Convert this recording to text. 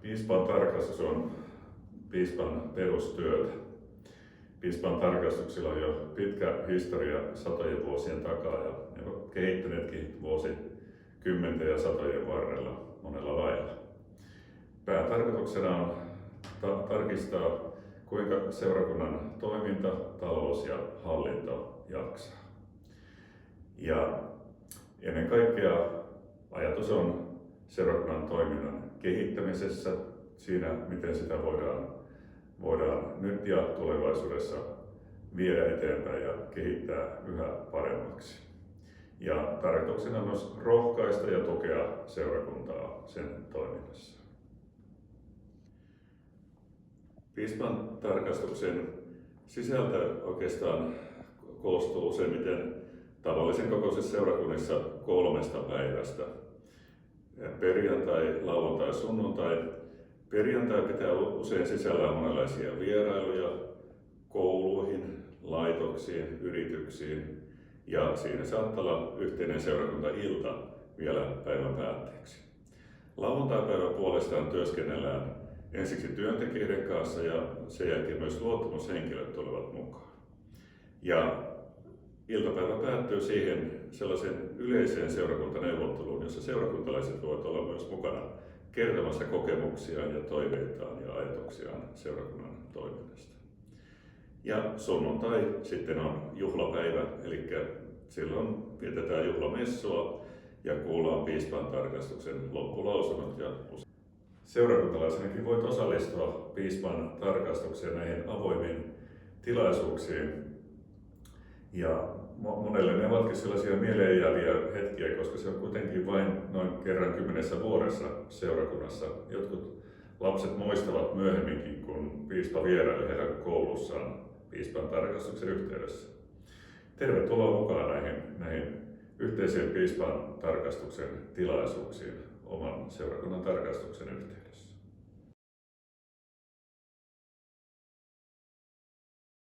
Piispan tarkastus on piispan perustyötä. Piispan tarkastuksilla on jo pitkä historia satojen vuosien takaa ja ne ovat kehittyneetkin vuosikymmenten ja satojen varrella monella lailla. Päätarkoituksena on tarkistaa, kuinka seurakunnan toiminta, talous ja hallinto jaksaa. Ja ennen kaikkea ajatus on seurakunnan toiminnan kehittämisessä, siinä miten sitä voidaan nyt ja tulevaisuudessa viedä eteenpäin ja kehittää yhä paremmaksi. Ja tarkoituksena on myös rohkaista ja tukea seurakuntaa sen toiminnassa. Piispan tarkastuksen sisältö oikeastaan koostuu useimmiten tavallisen kokoisissa seurakunnissa 3 päivästä. Perjantai, lauantai, sunnuntai. Perjantai pitää usein sisällään monenlaisia vierailuja kouluihin, laitoksiin, yrityksiin ja siinä saattaa olla yhteinen seurakuntailta vielä päivän päätteeksi. Lauantai-päivä puolestaan työskennellään ensiksi työntekijöiden kanssa ja sen jälkeen myös luottamushenkilöt tulevat mukaan. Ja iltapäivä päättyy siihen sellaisen yleiseen seurakuntaneuvotteluun, jossa seurakuntalaiset voivat olla myös mukana kertomassa kokemuksiaan ja toiveitaan ja ajatuksiaan seurakunnan toiminnasta. Ja sunnuntai sitten on juhlapäivä, eli silloin vietetään juhlamessua ja kuullaan piispan tarkastuksen loppulausunnot. Ja seurakuntalaisenakin voit osallistua piispan tarkastukseen näihin avoimiin tilaisuuksiin. Ja monelle ne ovatkin sellaisia mieleenjääviä hetkiä, koska se on kuitenkin vain noin kerran 10 vuodessa seurakunnassa. Jotkut lapset muistavat myöhemminkin, kun piispa vieraili heidän koulussaan piispan tarkastuksen yhteydessä. Tervetuloa mukaan näihin yhteiseen piispan tarkastuksen tilaisuuksiin oman seurakunnan tarkastuksen yhteydessä.